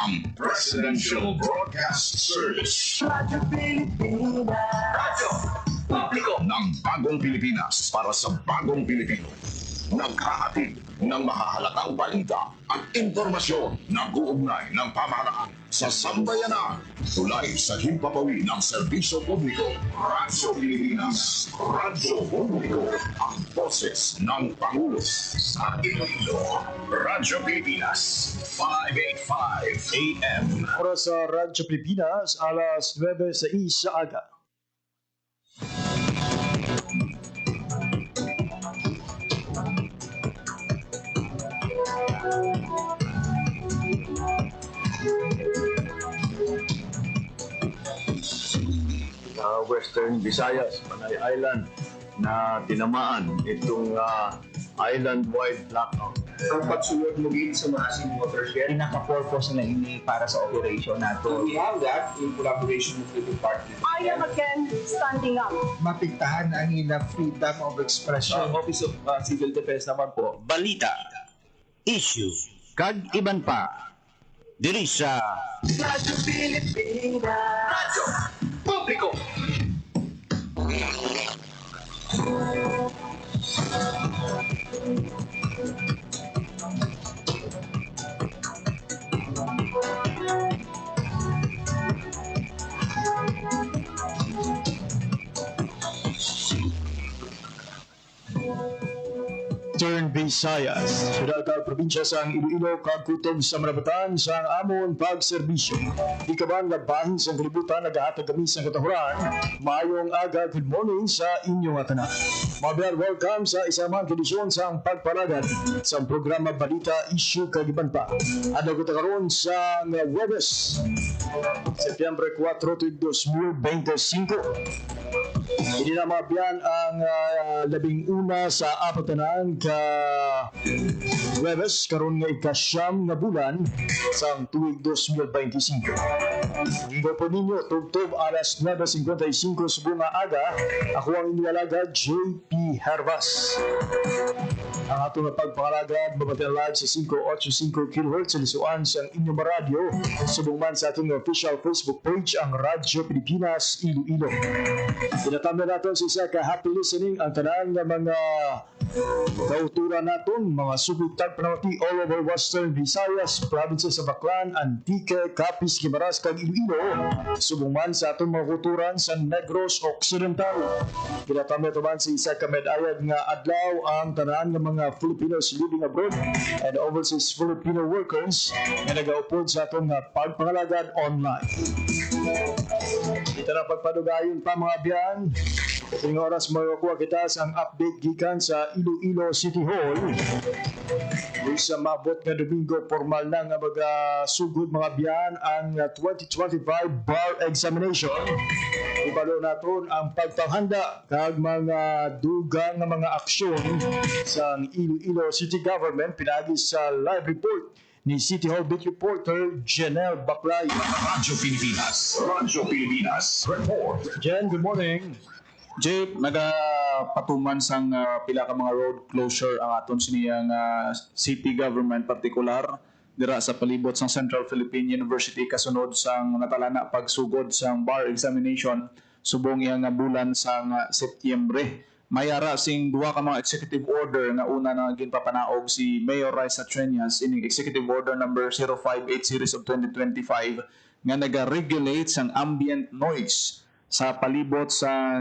ang Presidential Broadcast Service. Radyo Pilipinas. Radyo Publiko ng Bagong Pilipinas para sa Bagong Pilipino. Naghahatid ng mahahalagang balita at impormasyon na uugnay ng pamahalaan sa sambayanan. Tulay sa himpapawi ng serbisyo publiko. Radyo Pilipinas. Radyo Publiko. Ang boses ng Pangulo sa Iloilo. Radyo Pilipinas. 585 AM. Oras sa Radyo Pilipinas, alas 9:06 sa aga. Western Visayas, Panay Island na tinamaan itong island-wide blackout. Ang pagsulod muli sa Masin Watershed. Pinaka-purpose na ini para sa operation nato. We have that in collaboration with the department. I am again standing up. Mapigtahan ang ilang freedom of expression. Office of Civil Defense naman po. Balita, issue, kag iban pa. Diri sa Radyo Pilipinas. Radyo Publiko. Turn Visayas, siyudad kag probinsya sang Iloilo kag kutob sa Marabatan sang amon pagserbisyo. Ikaban nga bahin sang kalibutan nagahatag kami sang katahuran. Maayong aga, good morning sa inyong tanan. Mabiar, welcome sa isamang edisyon sang pagpalagad sa programa Balita Issue kag iban pa. Adlaw kita karon sa Huwebes, Setyembre 4, 2025. Hindi na mabiyan ang 11 sa apatanan ka Huwebes karon nga ikasyam nga bulan sa tuig 2025. Higo po ninyo tugtog alas 9:55 sa bunga aga. Ako ang inyong alagad, JP Hervas. Ang ato nga pagpangalagad mabatid live sa 585 kHz sa lisuan sa inyong radyo. Subong man sa ating official Facebook page ang Radyo Pilipinas Iloilo. Tinatambay natin sa isa ka happy listening ang tanan ng mga kauturan natin, mga subitag panawati all over Western Visayas, provinces sa Baclan, Antique, Capiz, Guimaras, kag Iloilo. Subong man sa atong mga kulturan sa Negros Occidental. Tinatambay naman sa isa ka medayad nga adlaw ang tanan ng mga Filipinos living abroad and overseas Filipino workers na nagaupod sa atong pagpangalagad online. Kita na pagpadugayon pa mga biyan. King oras makukuha kita sa update gikan sa Iloilo City Hall. Sa mabot nga Domingo, formal na nga magasugod mga biyan ang 2025 bar examination. Ibalo naton ang pagpanghanda kag mga dugang nga mga aksyon sa Iloilo City Government pinagi sa live report ni City Hall Beat Reporter Janelle Baclay. Radyo Pilipinas. Radyo Pilipinas. Report. Jen, good morning. Jay, nagapatuman sang pila ka mga road closure ang aton siniyang city government partikular dira sa palibot sang Central Philippine University kasunod sang natalana pagsugod sang bar examination subong iyang bulan sang Setyembre. Mayara sing duha ka mga executive order nga una na ginpapanaog si Mayor Raisa Treñas ining executive order number 058 series of 2025 nga naga-regulate sang ambient noise sa palibot sa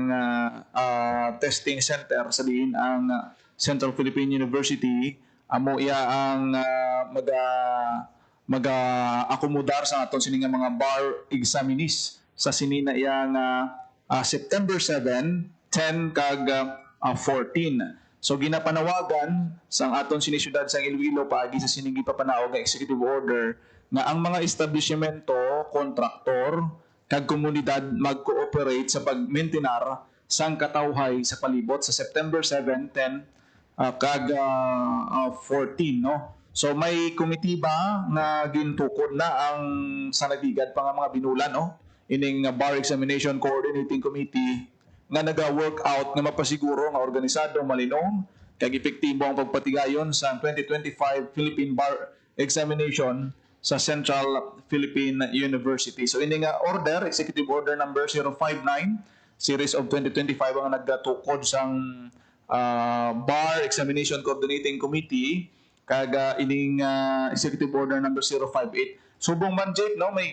testing center sa diin ang Central Philippine University. Amo iya ang mag-akomodar sa aton sining mga bar examinees sa sinina iyang September 7, 10 kag 14. So ginapanawagan sang aton sinisyudad sang Iloilo paagi sa sining gipapanaog nga executive order nga ang mga establishmento, kontraktor kag komunidad mag-cooperate sa pag-maintenar sang katawhay sa palibot sa September 7, 10 kag 14 no. So may komitiba na gintukod na ang sanagigad pa nga mga binulan no. Ining bar examination coordinating committee nga naga-work out nga mapasiguro nga organisado malinong kag epektibo ang pagpatigayon sa 2025 Philippine Bar Examination sa Central Philippine University. So ini nga order, Executive Order number 059, Series of 2025 ang nagtukod sang Bar Examination Coordinating Committee kaga ining Executive Order number 058. Subong man Jake, no, may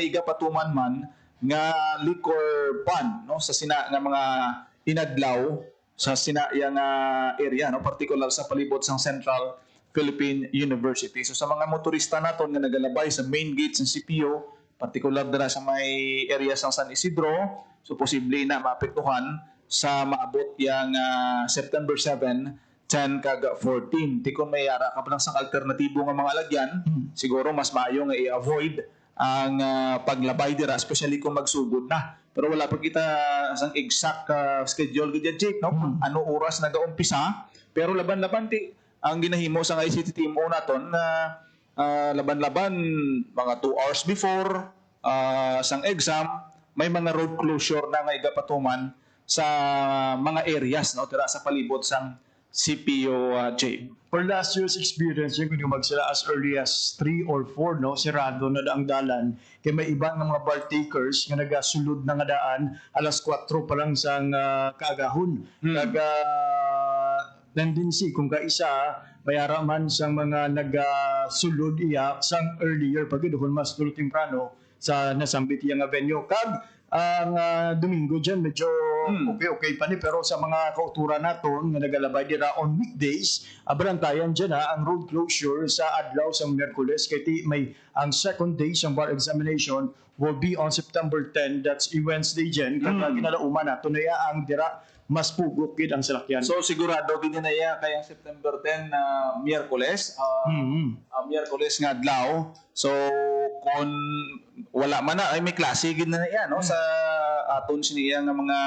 iga patuman man nga liquor ban, no, sa sina nga mga inadlaw sa sinayang area, no, particular sa palibot sang Central Philippine University. So sa mga motorista naton nga nagalabay sa main gate sa CPO, particular dira sa may area sang San Isidro, so posible na maapektuhan sa maabot yang September 7, 10 kag 14. Tikon may ara ka pa lang sang alternatibo nga mga lagyan, siguro mas maayo nga i-avoid ang paglabay dira, especially kung magsugod na. Pero wala pa kita sang exact schedule gid Jake, no? Ano oras nagaumpisa, pero laban-laban ti ang ginahimo sa ICT team naton na laban-laban mga 2 hours before sang exam, may mga road closure na nga igapatuman sa mga areas, no, tira sa palibot sang CPO J. For last year's experience, yung kung magsila as early as 3 or 4, no, sirado na ang dalan. Kaya may ibang mga bar takers nga nagasulod na nga daan, alas 4 pa lang sang kaagahon. Tendency kung kaisa, mayara man sang mga nagasulod iya sang earlier, pag doon mas tulo temprano sa nasambit yang venue. Kag ang Domingo dyan, medyo okay pa ni, pero sa mga kauturan naton nga nagalabay dira on weekdays, abalantayan dyan ang road closure sa adlaw sa Miyerkules, kaya may ang second day sa bar examination will be on September 10, that's a Wednesday dyan, kaya ginalauman nato na ang dira mas pugok gid ang salakyan. So sigurado gid na iya kay September 10 na Miyerkules, Miyerkules nga adlaw. So kung wala man na ay may klase gid na iya, no, sa aton siniya nga mga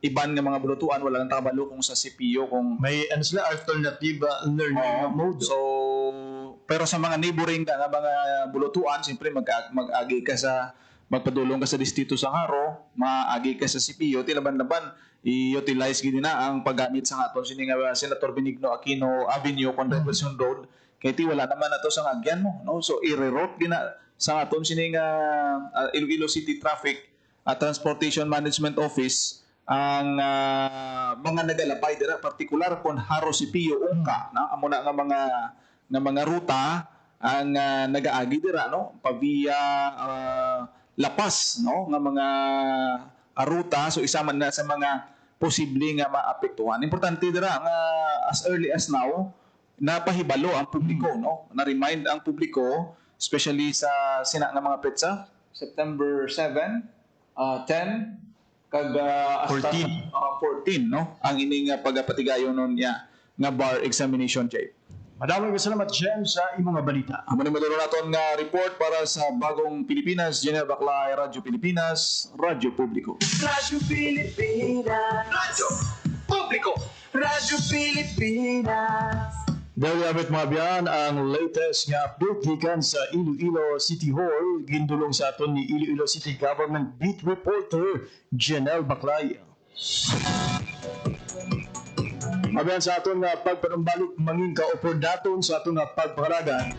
iban nga mga bulutuan, wala nang kabalo kung sa CPO kung may ano sila alternative learning mode. So pero sa mga neighboring nga mga bulutuan, siyempre mag-agi ka sa magpadulong ka sa distrito sa Haro, maagi ka sa CPO, tilaban-laban i-utilize gid na ang paggamit sa aton sini nga Senator Benigno Aquino Avenue, Constitution Road, kay ti wala naman nato sa agyan mo, no, so i-reroute gid na sa aton sini nga Iloilo City Traffic at Transportation Management Office ang mga nagalabay dira, particular kon Haro CPO ungka na amo na nga mga ruta ang nagaagi dira, no, pa via lapas, no, nga mga ruta, so isa man na sa mga posible nga maapektuhan. Importante dira nga as early as now napahibalo ang publiko, no, na-remind ang publiko, especially sa sina nga mga petsa, September 7, 10 kag 14, no, ang ining pagapatigayon nun niya nga bar examination Jay. Madaming salamat, Jem, sa imong balita. Amo ni maduro naton nga report para sa Bagong Pilipinas, General Baclay, Radyo Pilipinas, Radyo Publiko. Radyo Pilipinas. Radyo Publiko. Radyo Pilipinas. Dahil abit mga biyan ang latest nga update gikan sa Iloilo City Hall, gindulong sa aton ni Iloilo City Government Beat Reporter Janelle Baclay. Mabiyan sa aton nga pagpanumbalik mangin ka-upod daton sa aton nga pagpakalagan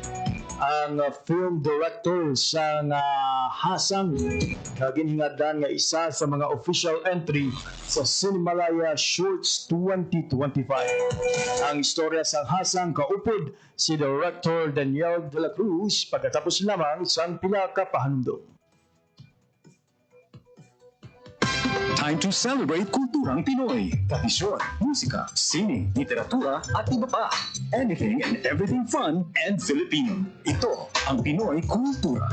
ang film director sa Hasang na ginhingadan nga isa sa mga official entry sa Cinemalaya Shorts 2025. Ang istorya sa Hasang kaupod si Director Daniel de la Cruz pagkatapos lamang isang pila ka pahanumdom. Time to celebrate kulturang Pinoy. Tradisyon, musika, sine, literatura, at iba pa. Anything and everything fun and Filipino. Ito ang Pinoy Kultura.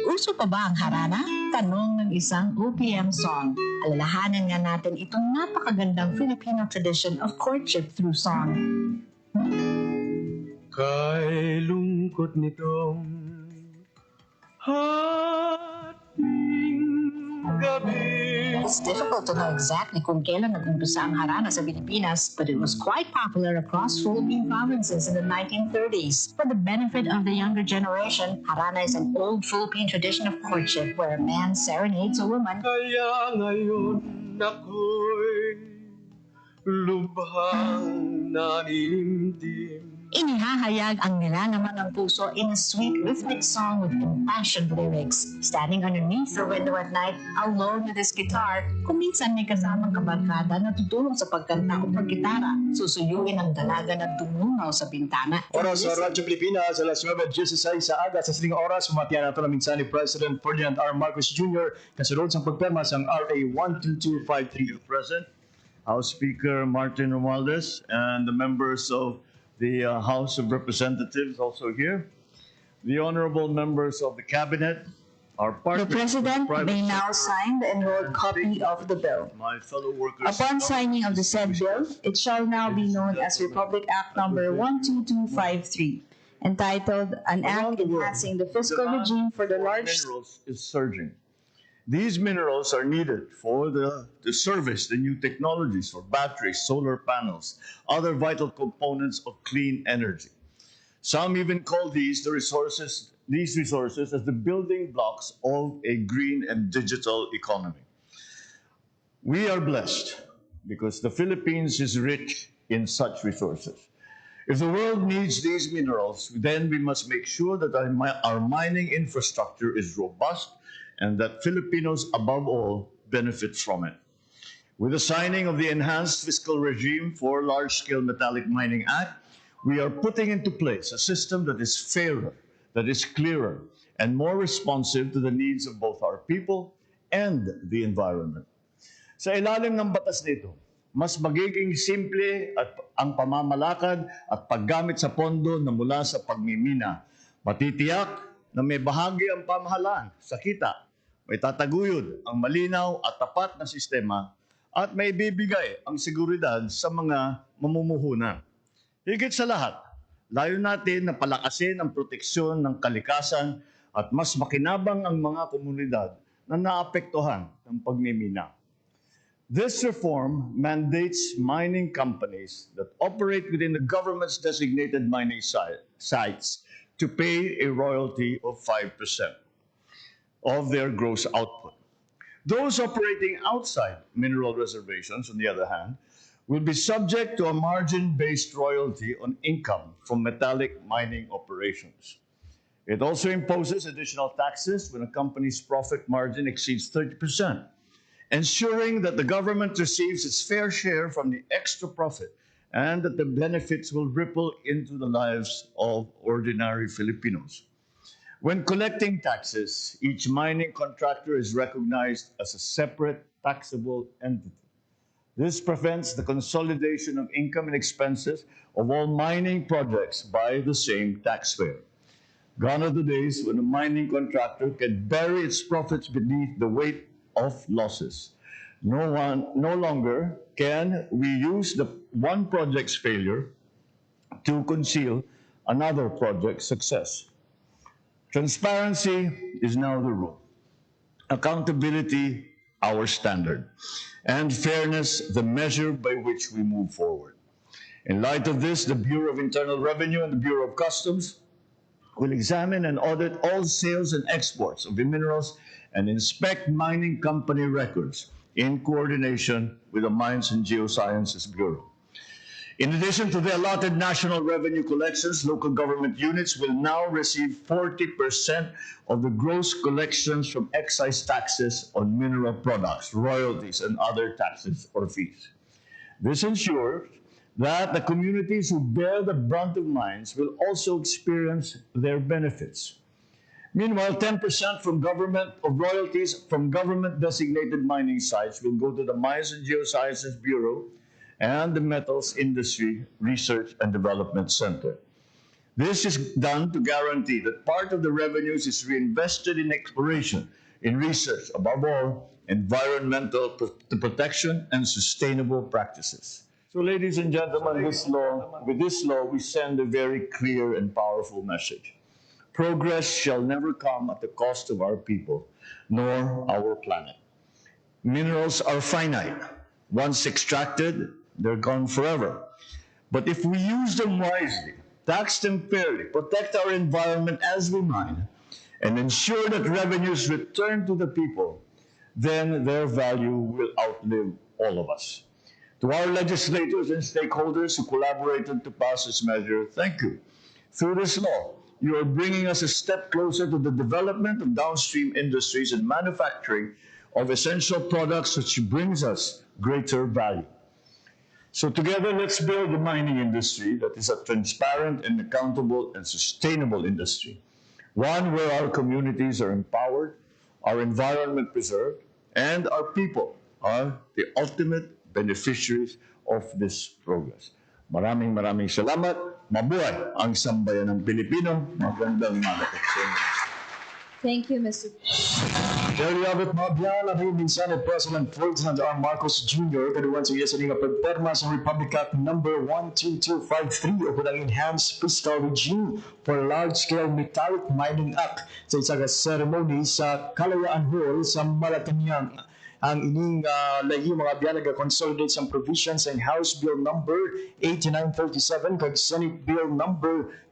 Uso pa ba ang harana? Tanong ng isang OPM song. Alalahanan nga natin itong napakagandang Filipino tradition of courtship through song. Kay lungkot nitong It's difficult to know exactly kung kailan nag-umpisa ang harana sa Pilipinas, but it was quite popular across Philippine provinces in the 1930s. For the benefit of the younger generation, harana is an old Philippine tradition of courtship where a man serenades a woman. Kaya ngayon ako'y lubhang naninimdim. Inihahayag ang nilalaman ng puso in a sweet rhythmic song with impassioned lyrics. Standing underneath the window at night, alone with his guitar, kung minsan may kasamang kabarkada na tutulong sa pagkanta o paggitara, susuyuin ang dalaga na tumunaw sa bintana. Oras sa Radyo Pilipinas, alas 9:16 sa aga sa siling oras, pumatiyan nato ng minsan ni President Ferdinand R. Marcos Jr. kasunod sa pagperma sa RA 12253. Present, House Speaker Martin Romualdez, and the members of the House of Representatives also here, the honorable members of the Cabinet, our partners. The President may now sign the enrolled copy of the bill. My fellow workers. Upon signing of the said bill, it shall now be known as Republic Act Number 12253, entitled An Act Enhancing the Fiscal Regime for the Large... Minerals is surging. These minerals are needed for to service the new technologies for batteries, solar panels, other vital components of clean energy. Some even call these resources as the building blocks of a green and digital economy. We are blessed because the Philippines is rich in such resources. If the world needs these minerals, then we must make sure that our mining infrastructure is robust and that Filipinos, above all, benefit from it. With the signing of the Enhanced Fiscal Regime for Large-Scale Metallic Mining Act, we are putting into place a system that is fairer, that is clearer, and more responsive to the needs of both our people and the environment. Sa ilalim ng batas nito, mas magiging simple at ang pamamalakad at paggamit sa pondo na mula sa pagmimina. Matitiyak na may bahagi ang pamahalaan sa kita, may tataguyod ang malinaw at tapat na sistema at may bibigay ang seguridad sa mga mamumuhunan. Higit sa lahat, layo natin na palakasin ang proteksyon ng kalikasan at mas makinabang ang mga komunidad na naapektuhan ng pagmimina. This reform mandates mining companies that operate within the government's designated mining sites to pay a royalty of 5% of their gross output. Those operating outside mineral reservations, on the other hand, will be subject to a margin-based royalty on income from metallic mining operations. It also imposes additional taxes when a company's profit margin exceeds 30%, ensuring that the government receives its fair share from the extra profit and that the benefits will ripple into the lives of ordinary Filipinos. When collecting taxes, each mining contractor is recognized as a separate taxable entity. This prevents the consolidation of income and expenses of all mining projects by the same taxpayer. Gone are the days when a mining contractor can bury its profits beneath the weight of losses. No longer can we use the one project's failure to conceal another project's success. Transparency is now the rule. Accountability, our standard. And fairness, the measure by which we move forward. In light of this, the Bureau of Internal Revenue and the Bureau of Customs will examine and audit all sales and exports of the minerals and inspect mining company records in coordination with the Mines and Geosciences Bureau. In addition to the allotted national revenue collections, local government units will now receive 40% of the gross collections from excise taxes on mineral products, royalties, and other taxes or fees. This ensures that the communities who bear the brunt of mines will also experience their benefits. Meanwhile, 10% from royalties from government-designated mining sites will go to the Mines and Geosciences Bureau and the Metals Industry Research and Development Center. This is done to guarantee that part of the revenues is reinvested in exploration, in research, above all, environmental protection and sustainable practices. So, ladies and gentlemen, with this law, we send a very clear and powerful message. Progress shall never come at the cost of our people, nor our planet. Minerals are finite. Once extracted, they're gone forever. But if we use them wisely, tax them fairly, protect our environment as we mine, and ensure that revenues return to the people, then their value will outlive all of us. To our legislators and stakeholders who collaborated to pass this measure, thank you. Through this law, you are bringing us a step closer to the development of downstream industries and manufacturing of essential products, which brings us greater value. So together, let's build a mining industry that is a transparent and accountable and sustainable industry. One where our communities are empowered, our environment preserved, and our people are the ultimate beneficiaries of this progress. Maraming salamat. Mabuhay ang sambayan ng Pilipino. Magandang umaga po sa inyo. Thank you, Mr. There you have it, mga biyan. Ang hingin Senate President Ferdinand R. Marcos Jr. kaduwan sa iya sa nga pagperma sa Republic Act No. 12253 o ang Enhanced Fiscal Regime for Large-Scale Metallic Mining Act sa isa ka ceremony sa Kalayaan Hall sa Malacanang. Ang ining lahi mga biyan nag-consolidate sa provisions ng House Bill No. 8937 kag Senate Bill No.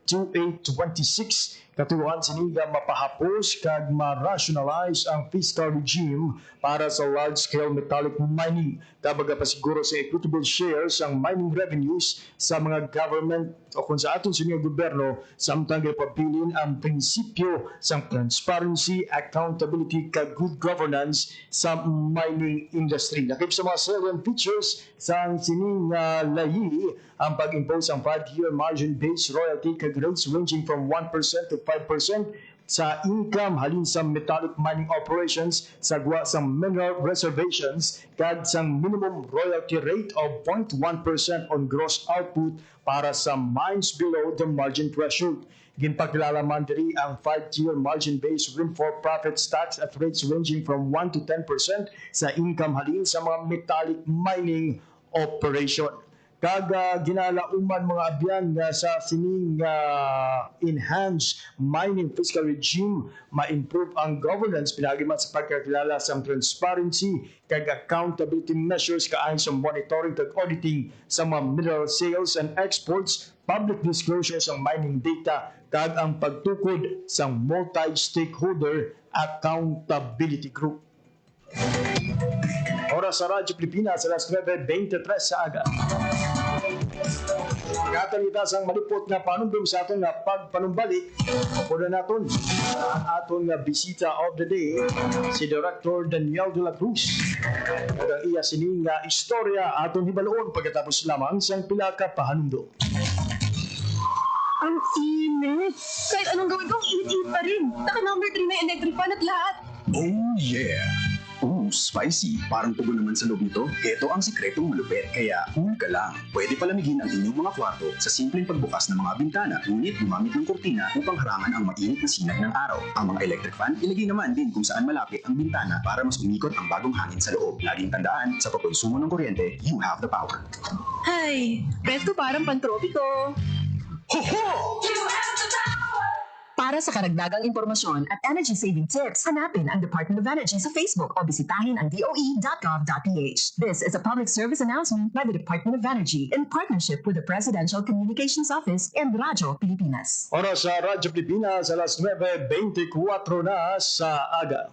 2826 katuwaan siniga mapahapos kag ma-rationalize ang fiscal regime para sa large-scale metallic mining. Kabaga pasiguro sa equitable shares ang mining revenues sa mga government o kung sa aton siniga gobyerno samtang gipabilin ang prinsipyo sa transparency, accountability kag good governance sa mining industry. Nakip sa mga salient features sa sining lahi ang pag-impose ang 5-year margin-based royalty kag rates ranging from 1% to 5% sa income halin sa metallic mining operations sagwa sa mineral reservations kag sa minimum royalty rate of 0.1% on gross output para sa mines below the margin threshold. Ginpakilala man diri ang 5-year margin-based windfall profits tax at rates ranging from 1 to 10% sa income halin sa mga metallic mining operation. Kaga ginalauman mga abyan nga sa sining enhanced mining fiscal regime ma-improve ang governance pinagi man sa pagkakilala sa transparency kag accountability measures kaayon sa monitoring kag auditing sa mga mineral sales and exports, public disclosure sa mining data kag ang pagtukod sa multi-stakeholder accountability group. Oras sa Radyo Pilipinas, alas 9:23 sa aga. Katalitas ang malipot nga panumbong sa aton nga pagpanumbalik. Puna naton ang aton nga bisita of the day, si Director Daniel de la Cruz. At ang iya sining nga istorya aton hibaloon pagkatapos lamang sa pila ka pahanundo. Ang init! Kahit anong gawin ko, init-init pa rin. Naka-number 3 na yung electric fan at lahat. Oh yeah! Spicy. Parang tugon naman sa loob nito. Ito ang sikretong malupit. Kaya, cool ka lang. Pwede palamigin ang inyong mga kwarto sa simpleng pagbukas ng mga bintana. Ngunit gumamit ng kurtina upang harangan ang mainit na sinag ng araw. Ang mga electric fan, ilagay naman din kung saan malapit ang bintana para mas umikot ang bagong hangin sa loob. Laging tandaan, sa pagkonsumo ng kuryente, you have the power. Hay, presto parang pantropiko. Ho-ho! Para sa karagdagang impormasyon at energy-saving tips, hanapin ang Department of Energy sa Facebook o bisitahin ang doe.gov.ph. This is a public service announcement by the Department of Energy in partnership with the Presidential Communications Office and Radyo Pilipinas. Oras sa Radyo Pilipinas, alas 9:24 na sa aga.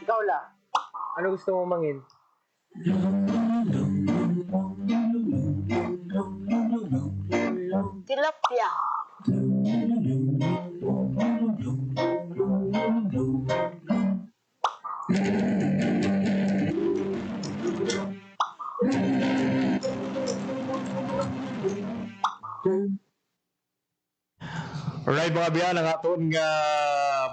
Ikaw lang. Ano gusto mo mangin? Tilapia. Alright mga biyan, ang aton nga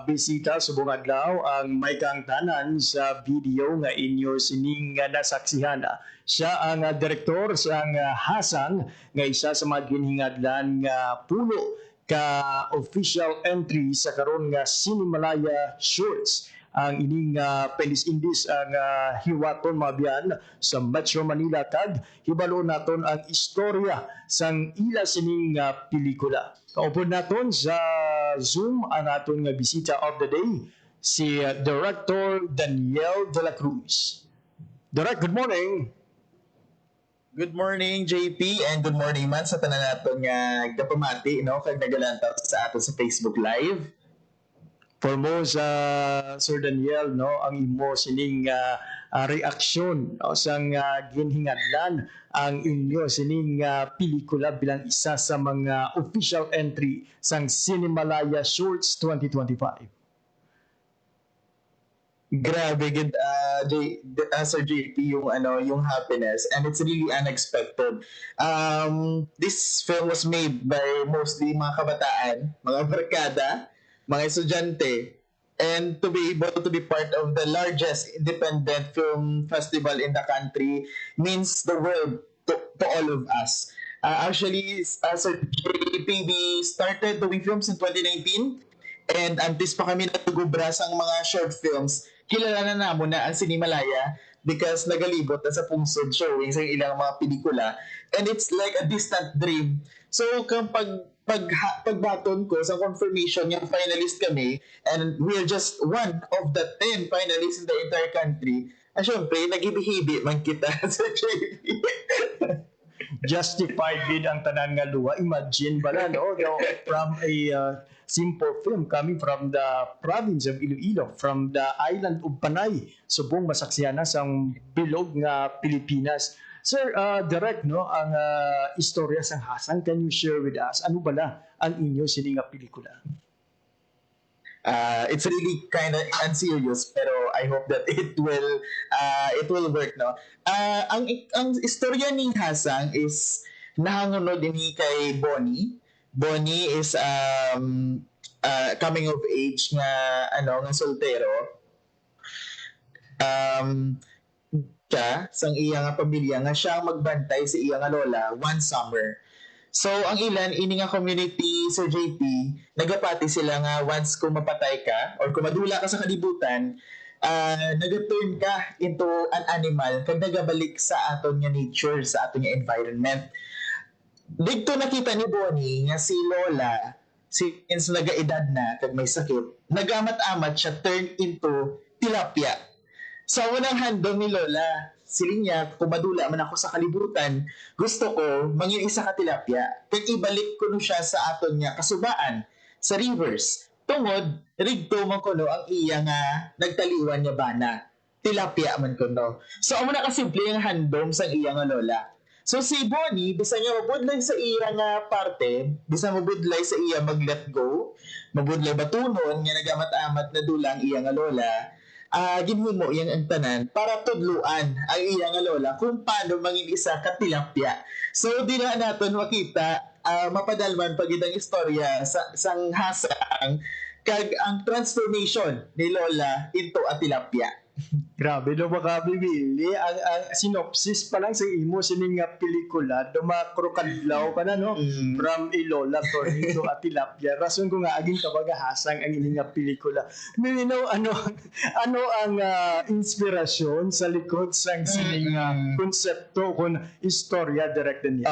bisita sa buong adlaw ang may kangtanan sa video nga inyo sining nasaksihan. Siya ang direktor sa Hasang nga isa sa mga ginhingadlan nga pulo ka official entry sa karon nga Sinimalaya Shorts. Ang ining Pelis Indies ang hiwaton mga biyan sa Metro Manila kag hibalo naton ang istorya sang ila sining pelikula. Kaupod naton sa Zoom ang aton nga bisita of the day, si Director Daniel de la Cruz. Direct, good morning. Good morning, JP, and good morning man sa tanan naton nga kapamati, no? Kag nagalantaw sa aton sa Facebook Live. For mo sa Sir Daniel, no, ang imo sining reaksyon no, sang ginhingadlan ang inyo sining pelikula bilang isa sa mga official entry sang Cinemalaya Shorts 2025. Grabe gid Sir JP yung happiness, and it's really unexpected. This film was made by mostly mga kabataan, mga barkada, mga estudyante, and to be able to be part of the largest independent film festival in the country means the world to all of us. Actually, Sir JP, we started doing films in 2019, and antes pa kami nagugubra sa mga short films, kilala na namo na ang Cinemalaya because nagalibot na sa pungsod showing sa ilang mga pelikula, and it's like a distant dream. So kapag pagbaton ko sa confirmation yung finalist kami, and we're just one of the 10 finalists in the entire country, syempre nag-hibi man kita sa JP. Justified with ang tanan nga luwa. Imagine ba na, no? From a simple film coming from the province of Iloilo, from the island of Panay, subong masaksihan na sang bilog nga Pilipinas. Sir, direct, no, ang istorya sang Hasang, can you share with us? Ano bala ang inyo sining nga pelikula? It's really kind of unserious, pero I hope that it will work, no. Ang istorya ni Hasang is nahangunod ni kay Bonnie. Bonnie is coming of age nga nga soltero. Siya sang iya nga pamilya nga siya magbantay sa iya nga lola one summer. So, ang ilan, ini nga community, Sir JP, nagapati sila nga once kung mapatay ka or kung madula ka sa kalibutan, nag-turn ka into an animal kag nagabalik sa aton nga nature, sa aton nga environment. Dito nakita ni Bonnie nga si Lola, since nagaedad na kag may sakit, nagamat-amat siya turn into tilapia. Sa unang handong ni Lola, siling niya, kung madula man ako sa kalibutan, gusto ko mangin isa ka tilapia. Kaya ibalik ko no siya sa aton niya kasubaan, sa rivers. Tungod, rigto man ko no ang iya nga nagtaliwan niya bana. Tilapia man ko no. So, amo na kasimple yung handom sa iya nga lola. So, si Bonnie, bisa niya mabudlay sa iya nga parte, bisa mabudlay sa iya mag-let go, mabudlay batunon, nga nagamat-amat na dulang iya nga lola, ginhimo iyang ang tanan para tudluan ang iya nga lola kung paano mangin isa ka tilapia. So di na naton makita mapadalman pag itang istorya sa sang Hasang kag ang transformation ni Lola into a tilapia. Grabe no makabibili ang synopsis pa lang sa imo sining nga pelikula dumakrokadlaw pa na no from Ilola turning to a tilapia. Rason ko nga aging kabaga Hasang ang ining nga pelikula. May ano ang inspirasyon sa likod sang sining konsepto kun istorya directed niya.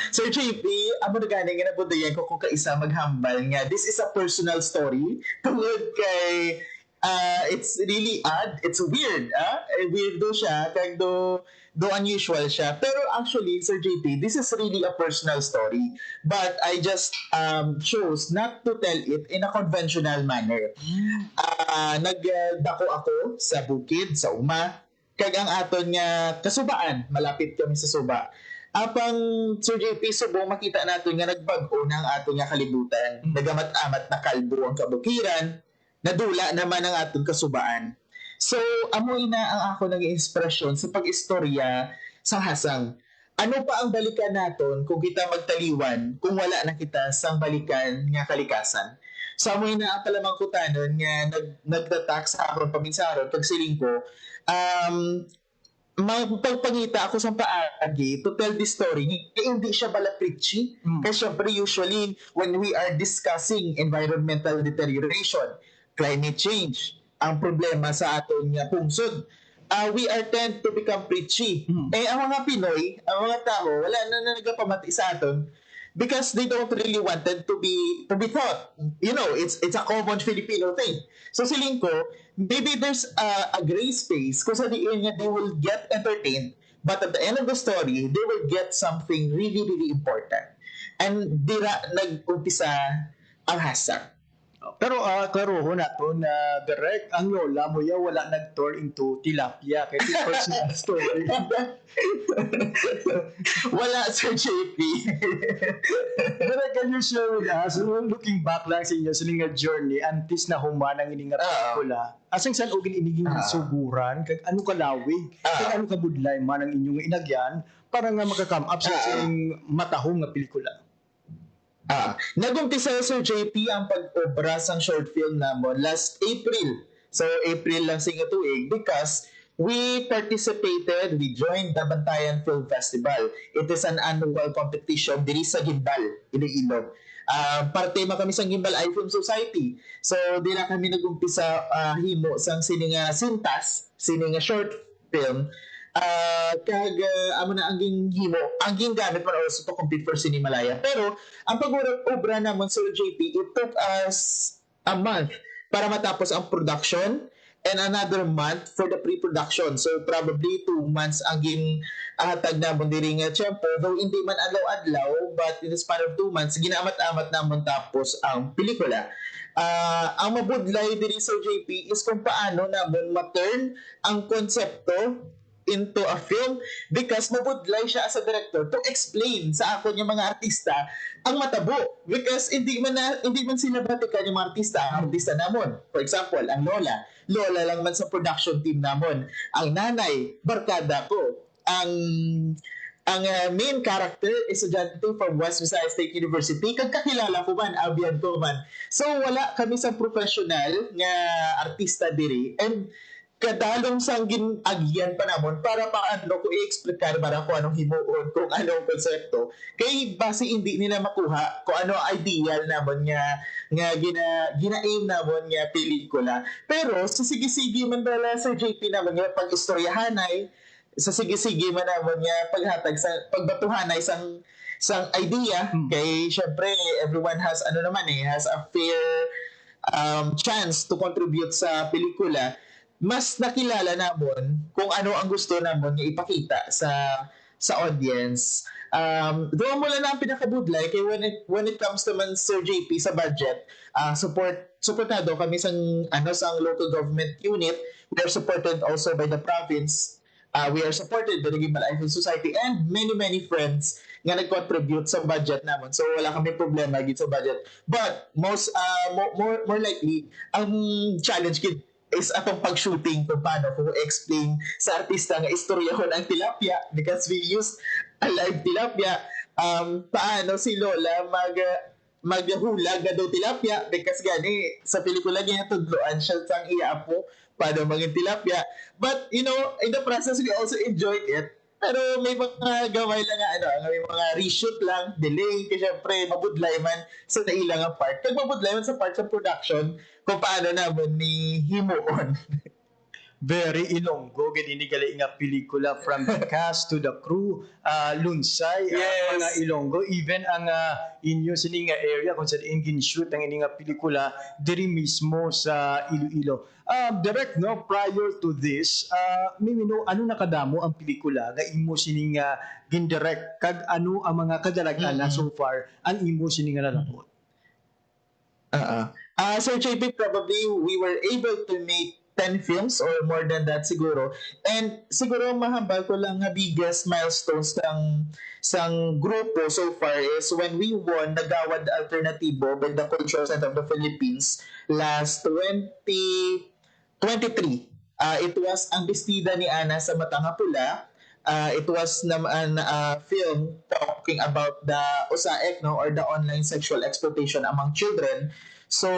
Sir JP, amo na gani nga nabudayan ko kung kaisa maghambal nga this is a personal story tungod kay it's really odd, it's weird, weirdo siya kag do unusual siya, pero actually Sir JP, this is really a personal story, but I just chose not to tell it in a conventional manner. Nagdako ako sa bukid sa uma kag ang aton nga kasubaan, malapit kami sa suba. Apang Sir JP, subong makita natin nga nagbag-o na ang aton nga kalibutan, nagamat-amat na kalbo ang kabukiran, nadula naman ang aton kasubaan. So, amoy na ang ako nag-inspirasyon sa pag-istorya sa Hasang. Ano pa ang balikan naton kung kita magtaliwan kung wala na kita sang balikan nga kalikasan? So, amoy na ang palamangkutanon nga nagtatak sa akong paminsaron pag siling ko, magpagpangita ako sa paagi to tell this story. Hindi siya bala preachy. Kasi syempre usually when we are discussing environmental deterioration, climate change, ang problema sa aton nga pungsod, we are tend to become preachy. Ang mga Pinoy, ang mga tao, wala na nagapamati sa aton because they don't really wanted to be taught. You know, it's a common Filipino thing. So siling ko, maybe there's a gray space kung sa diin nga they will get entertained but at the end of the story, they will get something really, really important. And dira nag-umpisa ang hasang. Pero klaroho na to na direct ang lola mo ya wala nag-turn into tilapia kay the personal story. Wala, Sir JP. But can you share with us, looking back lang sa inyo sa nga journey, antes na humanang ini nga pelikula, asang saan ogin iniging suguran, kag ano kalawig, kag ano kabudlay man ang inyong inagyan, para nga makakam up sa inyong matahong nga pelikula. Nag-umpisa Sir JP ang pag-obra sang short film namon last April. So April lang sa tuig because we joined the Bantayan Film Festival. It is an annual competition diri sa Gimbal, Iloilo. Parte kami sa Gimbal iFilm Society. So di na kami nag-umpisa himo sang sininga sintas, sininga short film. Amo na angging himo, angging gamit man also to compete for Cinemalaya. Pero ang pag-obra namon Sir JP, it took us a month para matapos ang production and another month for the pre-production. So probably 2 months angging hatag namon diri nga tiyempo, though hindi man adlaw-adlaw, but in the span of 2 months ginaamat-amat namon tapos ang pelikula. Ang mabudlay diri Sir JP is kung paano namon ma-turn ang konsepto into a film because mabudlay siya as a director to explain sa ako yung mga artista ang matabo because hindi man sila batikan yung mga artista namon. For example, ang lola lang man sa production team namon. Ang nanay, barkada ko. Ang main character is estudyante from West Visayas State University. Kag kakilala ko man, abiyan ko man. So wala kami sa professional nga artista diri and kadalong sang ginagyan pa namon para paano ko i-explicar para kung anong himuon, kung anong konsepto. Kay base hindi nila makuha kung ano ideal namon nga gina-aim namon nga pelikula. Pero sa sige-sige man dala sa JP namon nga pag-istoryahanay, sa sige-sige man namon nga paghatag sa pagbatuhanay sang idea kay syempre everyone has has a fair chance to contribute sa pelikula. Mas nakilala namon kung ano ang gusto namon nga ipakita sa audience. Doon mo lang ang pinakabudlay kay when it comes to man Sir JP sa budget, supportado kami sang local government unit. We are supported also by the province. We are supported by the Gimbal iFilm Society and many friends nga nag-contribute sa budget namon. So wala kami problema gid sa budget. But more likely ang challenge kid is atong pag-shooting kung paano ko explain sa artista nga istoryahon ang tilapia because we used a live tilapia. Paano si Lola maghulag na daw tilapia because gani sa pelikula niya tudloan siya sang iya-apo paano maging tilapia. But in the process we also enjoyed it. Pero may mga gaway lang may mga reshoot lang, delay, kasi syempre mabudlay man sa nailang ang part. Kag mabudlay man sa part sa production, kung paano naman ni himuon. Very Ilonggo, ganini gali nga pelikula from the cast to the crew, lunsay, mga Ilonggo, even ang inyo sining nga area kung saan gin-shoot ang ining nga pelikula diri mismo sa Iloilo. Direct prior to this, mimino ano nakadamo ang pelikula nga imo sining gin-direct kag ano ang mga kadalagan na so far ang imo sining nga nalabot. Sir JP, probably we were able to make 10 films or more than that siguro. And siguro mahambal ko lang nga biggest milestones sang grupo so far is when we won Nagawad Alternatibo by the Cultural Center of the Philippines last 2023. It was ang bestida ni Ana sa Matanga Pula. It was naman a film talking about the USAEC or the online sexual exploitation among children. So,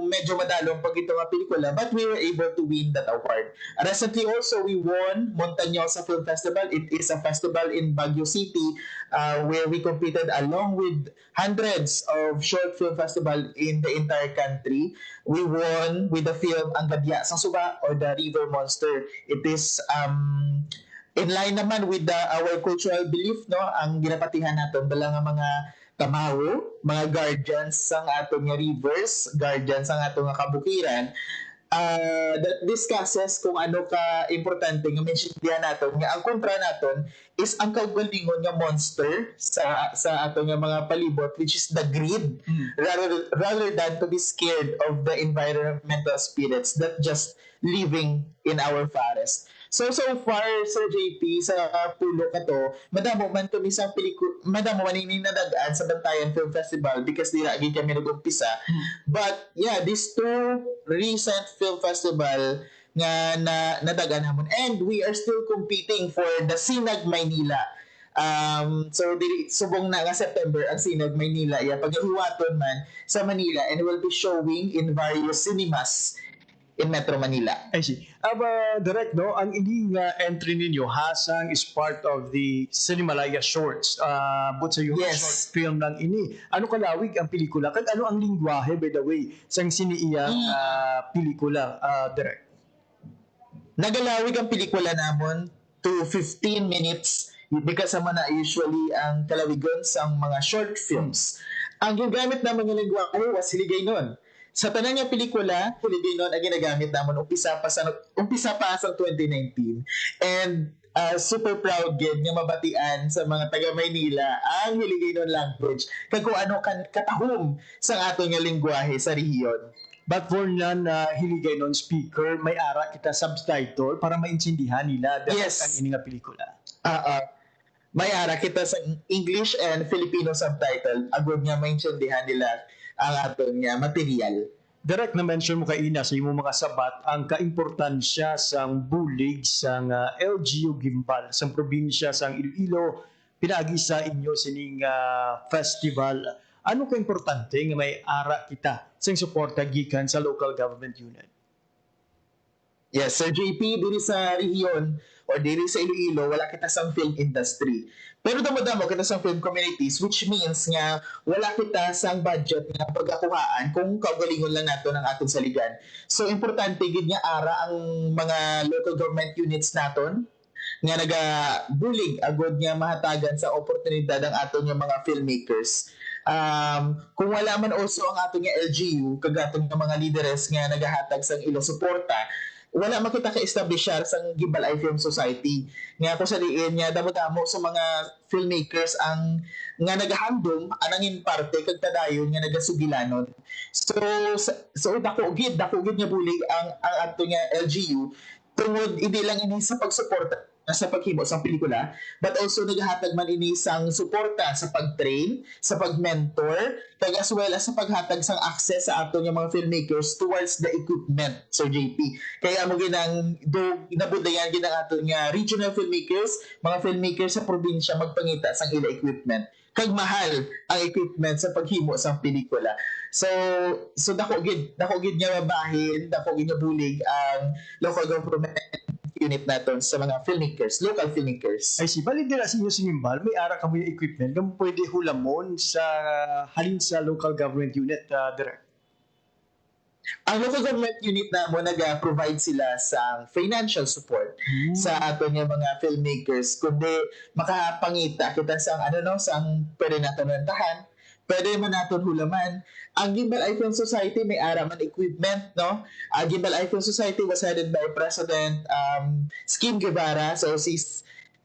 medyo madalong pag ito nga pelikula, but we were able to win that award. Recently also, we won Montañosa Film Festival. It is a festival in Baguio City where we competed along with hundreds of short film festival in the entire country. We won with the film Ang Gadya sang Suba or The River Monster. It is in line naman with our cultural belief, ang ginapatihan natin bala nga mga tamawo, mga guardians sang atong nga rivers, guardians sang atong nga kabukiran. that discusses kung ano ka importante nga mentiondihan naton nga ang kontra naton is ang kaugalingon nga monster sa ato nga mga palibot, which is the greed, rather than to be scared of the environmental spirits that just living in our forest. So far, Sir JP, sa pulo ka to, madamo man kami sa madamo man ini nadagaan sa Bantayan Film Festival because di lagi kami nag-umpisa. But yeah, these two recent film festival nga nadagaan namon, and we are still competing for the Sinag Maynila. So dili subong na nga September ang Sinag Maynila pagahiwaton man sa Manila, and will be showing in various cinemas in Metro Manila. I see. Direct, no, ang ining entry ninyo, Hasang, is part of the Cinemalaya Shorts. But sa yung short film ng ini, ano kalawig ang pelikula? Kag ano ang lingwahe, by the way, sang siniiya pelikula, Direct? Nagalawig ang pelikula namon to 15 minutes because naman na usually ang kalawigon sa mga short films. Ang ginagamit naman ng lingwahe was Hiligaynon. Sa tanan nga pelikula, Hiligaynon ang ginagamit namon umpisa pa sa 2019. And super proud gid nga mabatian sa mga taga Maynila ang Hiligaynon language kag kung ano katahom sa ato nga lingwahe sa rehiyon. But for none Hiligaynon speaker, may ara kita subtitle para maintindihan nila ang ini nga pelikula. May ara kita sa English and Filipino subtitle agud nga maintindihan nila ang aton nga material. Direct na mention mo kaina sa imong mga sabat ang kaimportansya sang bulig sang LGU Gimbal sang probinsya sang Iloilo pinagi sa inyo sining festival. Ano ka importante nga may ara kita sang suporta gikan sa local government unit? Yes, Sir JP, diri sa rehiyon or diri sa Iloilo, wala kita sang film industry. Pero damo-damo kita sang film communities, which means nga wala kita sang budget nga pagkakuhaan kung kaugalingon lang nato ng atong saligan. So importante gid nga ara ang mga local government units naton nga nagabulig agud nga mahatagan sa oportunidad ang aton nga mga filmmakers. Kung wala man also ang aton nga LGU kag aton nga mga leaders nga nagahatag sang ilo suporta, wala makita ka-establishar sa Gimbal Eye Film Society. Nga ko sa diin nga damo-damo sa mga filmmakers ang nga nagahandom anangin parte kag tadayon nga nagasugilanon. So dako gid nga bulig ang ato nga LGU tungod hindi lang ini sa pagsuporta sa paghimo sa pelikula, but also naghatag man ini sang suporta sa pag-train, sa pag-mentor, kag as well as sa paghatag sang access sa ato nga mga filmmakers towards the equipment, Sir JP. Kaya mo ginang nabudayan ginang ato nga regional filmmakers, mga filmmakers sa probinsya magpangita sang ila equipment. Kag mahal ang equipment sa paghimo sa pelikula. So dako gid nga mabahin, dako gid nga bulig ang local government unit naton sa mga filmmakers, local filmmakers. Ay si balik nila sa inyo sa Gimbal, may ara ka mo yung equipment, kung pwede hulamon sa halin sa local government unit, Direct. Ang local government unit na mo nag-provide sila sa financial support sa ato nga mga filmmakers, kundi makapangita kita sang sang pwede naton rentahan, pwede man naton hulaman. Ang Gimbal Eye Film Society may araman equipment, no? Gimbal Eye Film Society was headed by President Skim Guevara. So si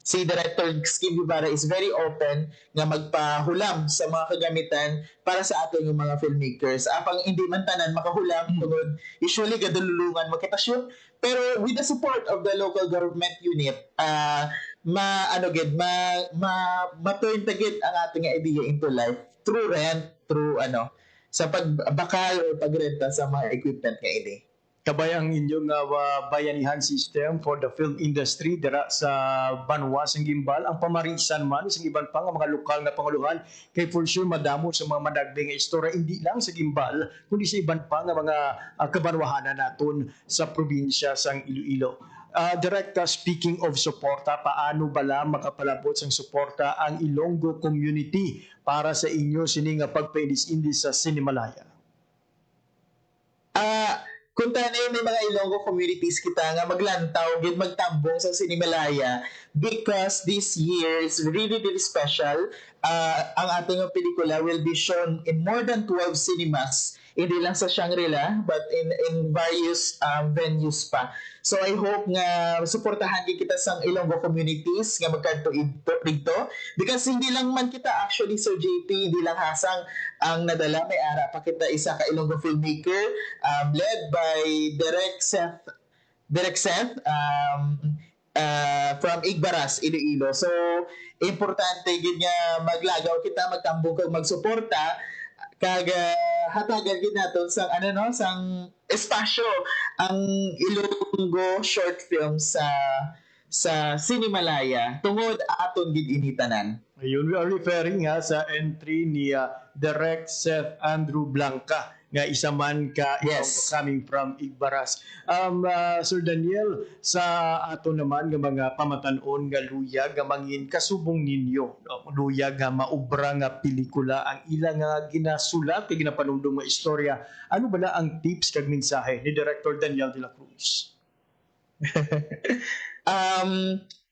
Director Skim Guevara is very open nga magpahulam sa mga kagamitan para sa ato yung mga filmmakers. Apang hindi man tanan makahulam tungod usually gadululungan magkitasyon, pero with the support of the local government unit, ma-turn tagid ang ating idea into life through rent, through sa pagbakal o pagrenta sa mga equipment nga ini. Kabay ang inyong bayanihan system for the film industry dira sa Banwa sa Gimbal, ang pamarisan man sa iban pa nga mga lokal na panguluhan, kay for sure madamo sa mga madagday nga istorya hindi lang sa Gimbal kundi sa iban pa nga mga kabanwahanan naton sa probinsya sang Iloilo. Direct, speaking of suporta, paano bala makapalabot sang suporta ang Ilonggo community para sa inyo sining pagpaindis-indis sa Cinemalaya? Kung tanay may mga Ilonggo communities kita nga maglantaw gid magtambong sa Cinemalaya because this year is really special. Ang ating pelikula will be shown in more than 12 cinemas hindi lang sa Shangri-La but in various venues pa. So I hope nga suportahan kita sa Ilonggo communities nga magkanto dito because hindi lang man kita actually Sir JP, hindi lang hasang ang nadala, may ara pa kita isa ka Ilonggo filmmaker led by Derek Seth from Igbaras, Iloilo. So importante gid nga maglagaw kita, magtambong kag magsuporta kag hatagan gid naton sang sang espasyo ang Ilonggo short film sa Cinemalaya tungod aton gid initanan. Ayun, we are referring nga sa entry ni Direct Seth Andrew Blanca nga isa man ka coming from Igbaras. Sir Daniel, sa ato naman nga mga pamatanon nga luyag nga mangin kasubong ninyo, luyag nga maubra nga pelikula ang ilang nga ginasulat kay ginapanudong nga istorya. Ano bala ang tips kag mensahe ni Director Daniel de la Cruz?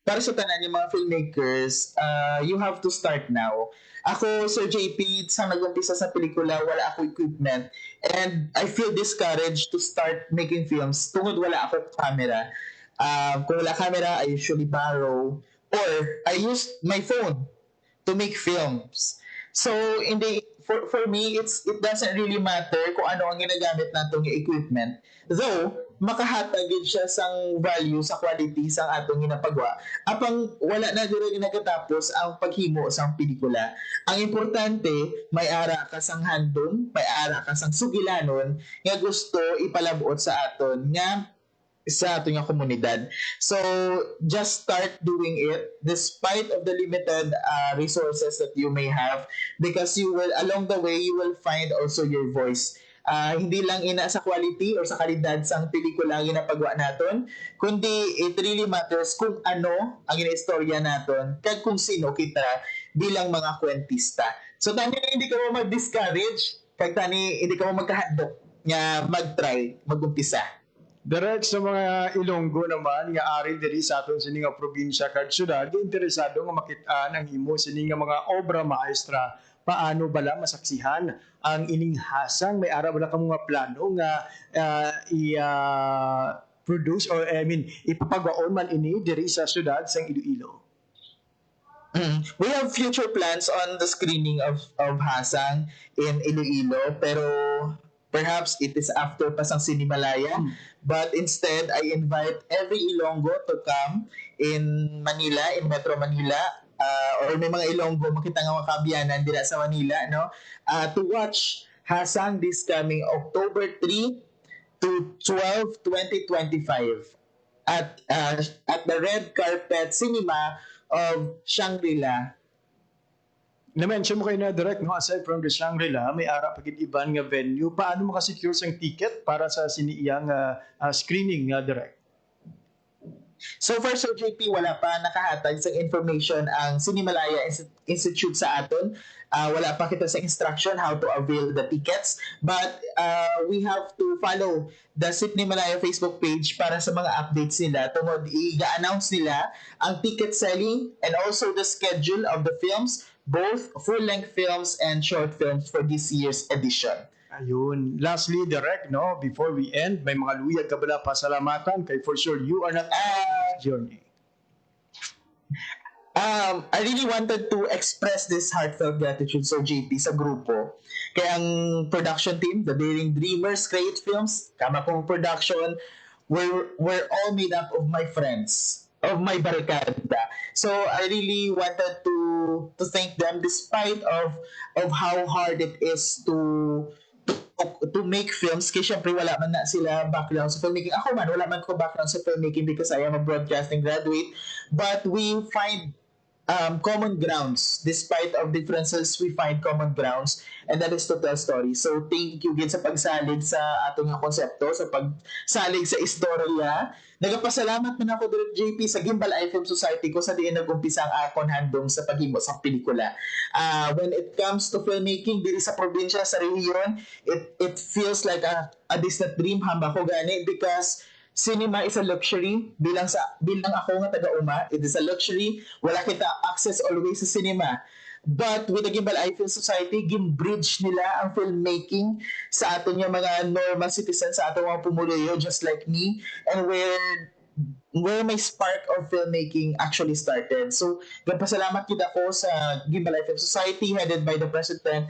Para sa tanan yung mga filmmakers, you have to start now. Ako, Sir JP, sa nag-umpisa sa pelikula, wala ako equipment. And I feel discouraged to start making films tungod wala ako camera. Kung wala camera, I usually borrow or I use my phone to make films. So, for me, it doesn't really matter kung ano ang ginagamit natong equipment. Though, makahatagid siya sang value sa quality sang atong ginapagawa apang wala na dire nagkatapos ang paghimo sang pelikula. Ang importante may ara ka sang handom, may ara ka sang sugilanon nga gusto ipalabot sa aton nga sa ating komunidad. So just start doing it despite of the limited resources that you may have because you will along the way you will find also your voice. Hindi lang ina sa quality or sa kalidad sang pelikula ang ginapagawa naton, kundi it really matters kung ano ang ginaistorya naton kag kung sino kita bilang mga kwentista. So tani hindi ka mo mag-discourage, kag tani hindi ka mo magkahadlok nga mag-try, mag-umpisa. Direct sa mga Ilonggo naman nga ari diri sa aton sini nga probinsya kag syudad, interesado nga makit-an ang imo sini nga mga obra maestra. Paano bala masaksihan ang ining hasang may ara bala ka mga plano nga i-produce or ipapagaon man ini diri sa syudad sang Iloilo? We have future plans on the screening of Hasang in Iloilo pero perhaps it is after pa sang Cinemalaya. But instead, I invite every Ilonggo to come in Manila, in Metro Manila, or may mga Ilonggo makita nga makabiyanan dira sa Manila, no? To watch Hasang this coming October 3 to 12, 2025 at the Red Carpet Cinema of Shangri-La. Na-mention mo kayo na direct, no? Aside from the Shangri-La, may ara pagit iban nga venue. Paano makasecure sang ticket para sa siniiyang screening direct? So far, Sir JP, wala pa nakahatag sa information ang Cinemalaya Institute sa aton. Wala pa kita sa instruction how to avail the tickets. But we have to follow the Cinemalaya Facebook page para sa mga updates nila. Tungod i-announce nila ang ticket selling and also the schedule of the films, both full-length films and short films for this year's edition. Ayun. Lastly, direct, no? Before we end, may mga luyag ka bala pasalamatan kay for sure you are not journey. I really wanted to express this heartfelt gratitude sa JP sa grupo. Kaya ang production team, the Daring Dreamers Create Films, Kamakong Production, we're all made up of my friends, of my barkada. So I really wanted to thank them despite of how hard it is to make films kasi syempre wala man na sila background sa filmmaking. Ako man, wala man ko background sa filmmaking because I am a broadcasting graduate. But we find common grounds. Despite of differences, we find common grounds and that is to tell stories. So thank you again sa pagsalig sa atong konsepto, sa pagsalig sa istorya. Nagapasalamat man ako Direk JP sa Gimbal Eye Film Society ko sa diin nag-umpisa ang akon handom sa paghimo sa pelikula. When it comes to filmmaking diri sa probinsya, sa rehiyon, it feels like a distant dream hamba ko gani because cinema is a luxury. Bilang ako nga taga-uma, it is a luxury. Wala kita access always sa cinema. But with the Gimbal Eye Film Society, gimbridge nila ang filmmaking sa aton yung mga normal citizens, sa aton mga pumuluyo, just like me, and where my spark of filmmaking actually started. So, nagpasalamat kita ko sa Gimbal Eye Film Society headed by the President,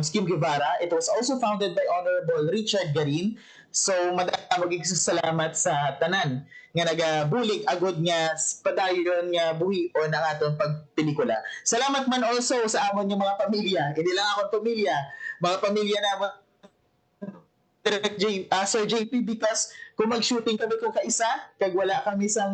Skim Guevara. It was also founded by Honorable Richard Garin. So, magiging salamat sa tanan nga nagabulig agod nga padayon nga buhion ang atong pagpelikula. Salamat man also sa amon yung mga pamilya. Hindi lang akong pamilya, mga pamilya na Sir JP, because kung mag-shooting kami kung kaisa, kag wala kami sa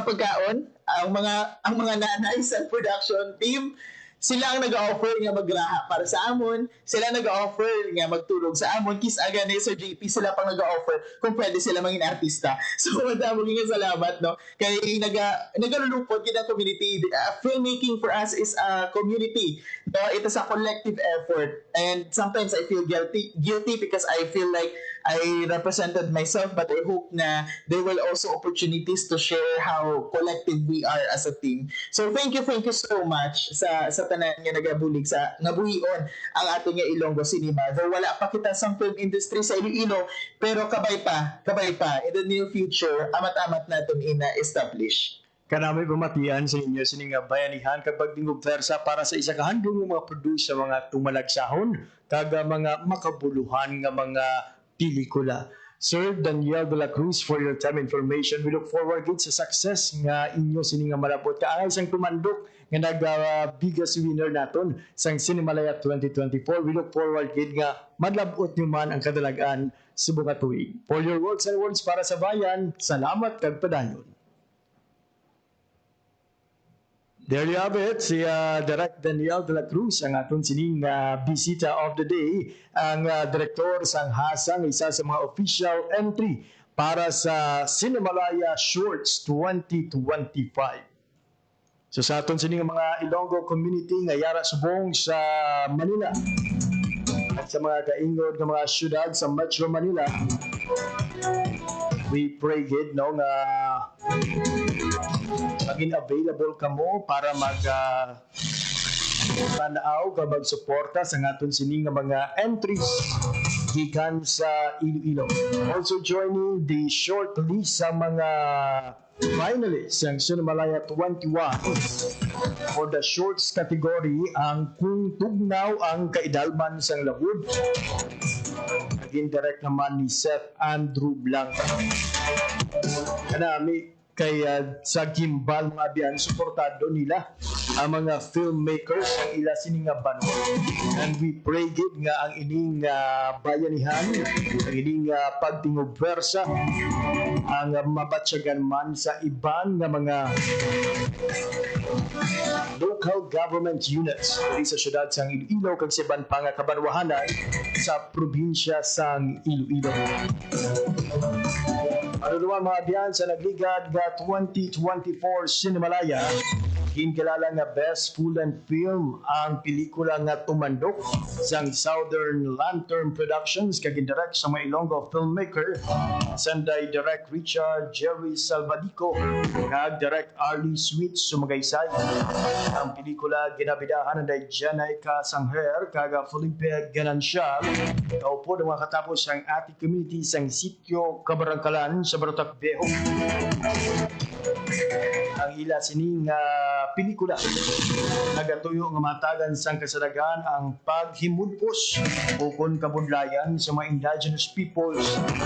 pagkaon, ang mga nanay sa production team, sila ang nag-offer nga magraha para sa amon, sila nag-offer nga magtulog sa amon, kis aga ni Sir JP, sila pang nag-offer kung pwede sila maging artista. So, madaming nga salamat, no? Kaya nagalulupot kita community. Filmmaking for us is a community. No? It is a collective effort. And sometimes I feel guilty because I feel like I represented myself, but I hope na there will also opportunities to share how collective we are as a team. So thank you so much sa tanan nga nagabulig sa nabuhion ang ato nga Ilonggo Cinema. Though wala pa kita sa film industry sa Iloilo, pero kabay pa in the near future amat-amat naton ina-establish. Kanami bumatian sa inyo sining bayanihan kag pagdingog tersa para sa isa ka handong mga produce sa mga tumalagsahon kag mga makabuluhan nga mga pelikula. Sir Daniel de la Cruz, for your time information, we look forward gid sa success nga inyo sining nga malabot kaangay sang tumandok nga biggest winner naton sang Cinemalaya 2024. We look forward gid nga madlabot nyo man ang kadalagan sa buong tuig. For your works and words para sa bayan, salamat kag padayon. There you have it, si Direct Daniel de la Cruz, ang aton sining bisita of the day, ang direktor sang Hasang, isa sa mga official entry para sa Cinemalaya Shorts 2025. So sa aton sining mga Ilonggo community nga yara subong sa Manila at sa mga kaingod ng mga syudad sa Metro Manila, we pray gid no nga maging available kamo para tanaw ka magsuporta sa aton sining nga mga entries gikan sa Iloilo. Also joining the short list sa mga finalists ang Cinemalaya 21 for the shorts category ang Kung Tugnaw ang Kaidalman sang Labud. Naging direct naman ni Seth Andrew Blanca. Kanami kay sa Gimbal mga biyan, suportado nila ang mga filmmakers ang ila sining nga banon. And we pray gid nga ang ining bayanihan, ang ining pagtingog versa ang mabatsyagan man sa iban nga mga local government units diri sa syudad sang Iloilo kag sa iban pa nga kabanwahanan sa probinsya sang Iloilo. Ano naman mga biyan sa nagligad nga 2024 Cinemalaya, kinkilala nga Best Full and Film ang pelikula nga tumandok sang Southern Lantern Productions kag direct sa mga Ilonggo filmmaker sanday direct Richard Jerry Salvadico kag direct Arlie Sweet Sumagaysay. Ang pelikula ginabidahan na Janaika Sangher kag Felipe Ganancial kaupo ng mga katapos ang ati community sang sitio Kabarangkalan sa Barotac Viejo. Ang ila sining pelikula nagatuyo nga matagan sang kasadagan ang paghimudpos o kon kabudlayan sa mga indigenous peoples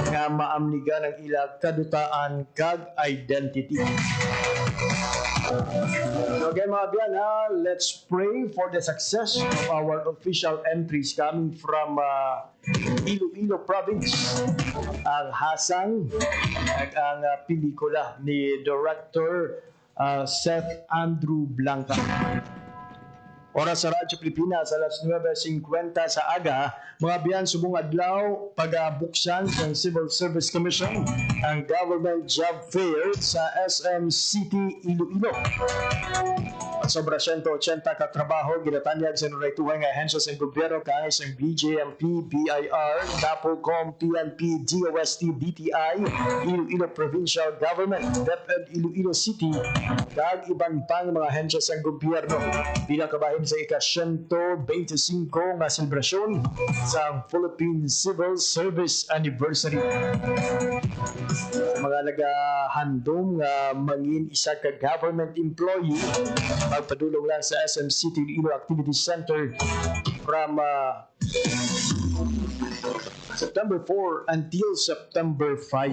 nga maamnigan ang ila kadutaan kag identity. So again mga biyan, let's pray for the success of our official entries coming from Iloilo Province, ang Hasang at ang pelikula ni Director Seth Andrew Blanca. Oras sa Radyo Pilipinas, alas 9:50 sa aga, mga biyan subong adlaw, pag-buksan ng Civil Service Commission ang Government Job Fair sa SM City, Iloilo. Sobra 180 ka trabaho ginatanyag sa nuraytuhan nga ahensya sa gobyerno kay sa BJMP, BIR, NAPOCOM, PNP, DOST, DTI, Iloilo Provincial Government, DepEd Iloilo City, kag iban pang mga ahensya sa gobyerno bilang kabahin sa ika-125 nga selebrasyon sa Philippine Civil Service Anniversary. Mga nagahandom nga mangin isa ka government employee magpadulong lang sa SM City Iloilo Activity Center from September 4 until September 5.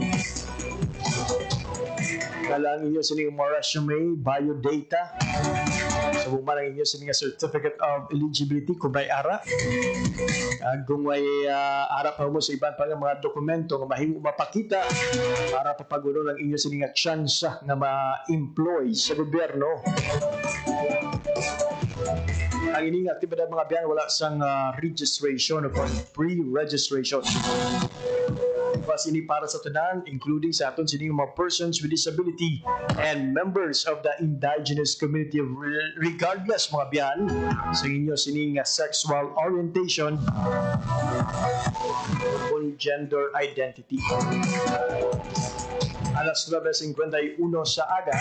Kalang inyo sa inyong mga resume, biodata, so bumalang inyo sa inyong certificate of eligibility kung may ara. Kung may ara pa mo sa ibang pang mga dokumento nga mahimo mapakita para papagulo lang inyo sa inyong tsansa nga ma-employ sa gobyerno. Ang ining aktibidad mga biyan wala sang registration o pre-registration. Pas ini para sa tanan, including sa aton sining mga persons with disability and members of the indigenous community regardless mga biyan sa inyo sining sexual orientation o gender identity. Alas 9:51 sa aga,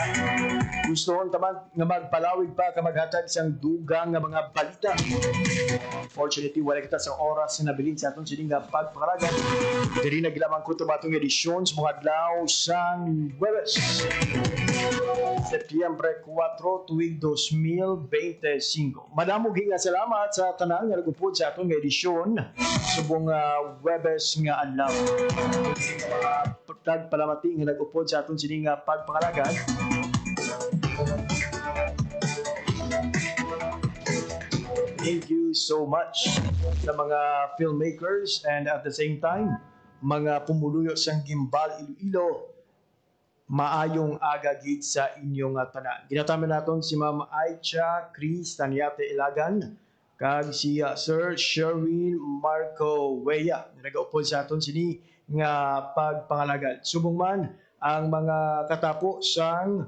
gusto kong taman nga magpalawig pa ka maghatag isang dugang nga mga balita. Unfortunately, wala kita sa oras na nabilin sa atong sining nga pagpakalagan. Diri na gilamang ko tumatong edisyon sa mga adlaw sang Huwebes, Setyembre 4, tuig 2025. Madamog nga salamat sa tanan nga nagupod sa atong edisyon subong Huwebes nga adlaw. Palamati nga nag-upod sa atong sining pagpakalagan. Thank you so much sa mga filmmakers and at the same time, mga pumuluyo sang Gimbal Iloilo. Maayong agagid sa inyong tanan. Ginataman naton si Ma'am Aicha Chris Tanyate Ilagan kag si Sir Sherwin Marco Weya na nag-upod sa aton sini nga pagpangalagan. Subong man ang mga katapo sang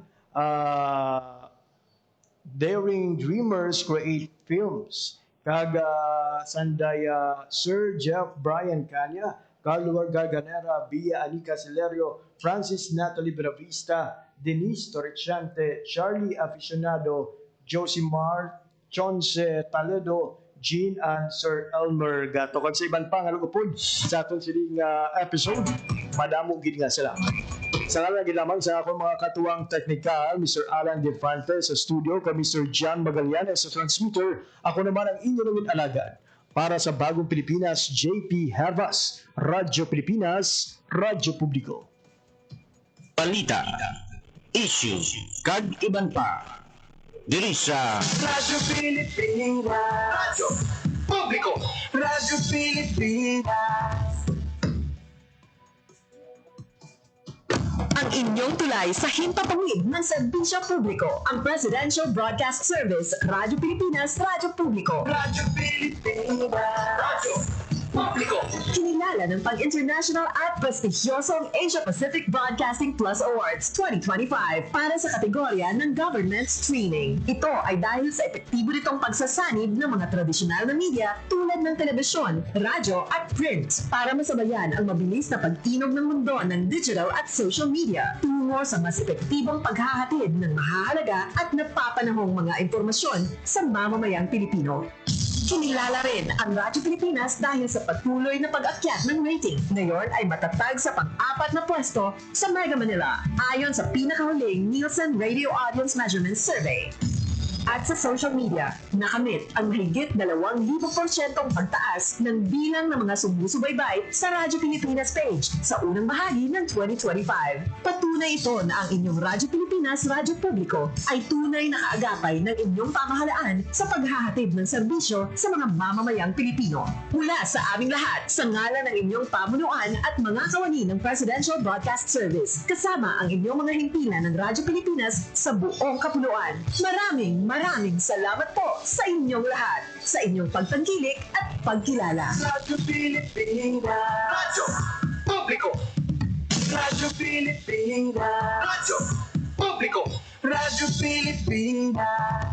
Daring Dreamers Create Films kag sanday Sir Jeff Brian Canya, Carlo Garganera, Bia Anica Celerio, Francis Natalie Bravista, Denise Torreciante, Charlie Aficionado, Josimar Chonce Taledo, Jean and Sir Elmer Gato. Kag sa iban pa nga nagupod sa atong sining episode, madamo gid nga sila. Sa ngalan ginamang sa akong mga katuwang teknikal, Mr. Alan Defante sa studio, kay Mr. John Magallanes sa transmitter, ako naman ang inyo namin alagan. Para sa Bagong Pilipinas, JP Hervas, Radyo Pilipinas, Radyo Publiko. Balita, issue, kag iban pa. Diri sa Radyo Pilipinas, Radyo Publiko, Radyo Pilipinas. Ang inyong tulay sa himpapawid ng serbisyo publiko, ang Presidential Broadcast Service, Radyo Pilipinas, Radyo Publiko. Radyo Pilipinas, Radyo Publiko. Kinilala ng pang-international at prestigyosong Asia Pacific Broadcasting Plus Awards 2025 para sa kategorya ng Government Streaming. Ito ay dahil sa epektibo nitong pagsasanib ng mga tradisyonal na media tulad ng telebisyon, radyo at print para masabayan ang mabilis na pag-inog ng mundo ng digital at social media tungo sa mas epektibong paghahatid ng mahahalaga at napapanahong mga impormasyon sa mamamayang Pilipino. Kinilala rin ang Radyo Pilipinas dahil sa patuloy na pag-akyat ng rating. Ngayon ay matatag sa pang-4 na pwesto sa Mega Manila ayon sa pinakahuling Nielsen Radio Audience Measurement Survey. At sa social media, nakamit ang higit 2,000% pagtaas ng bilang ng mga sumusubaybay sa Radyo Pilipinas page sa unang bahagi ng 2025. Patunay ito na ang inyong Radyo Pilipinas Radyo Publiko ay tunay na kaagapay ng inyong pamahalaan sa paghahatid ng serbisyo sa mga mamamayang Pilipino. Mula sa aming lahat, sa ngalan ng inyong pamunuan at mga kawani ng Presidential Broadcast Service, kasama ang inyong mga himpilan ng Radyo Pilipinas sa buong kapuluan. Maraming salamat po sa inyong lahat, sa inyong pagtangkilik at pagkilala. Radyo Pilipinas, Radyo Publiko, Radyo Pilipinas, Radyo Publiko, Radyo Pilipinas.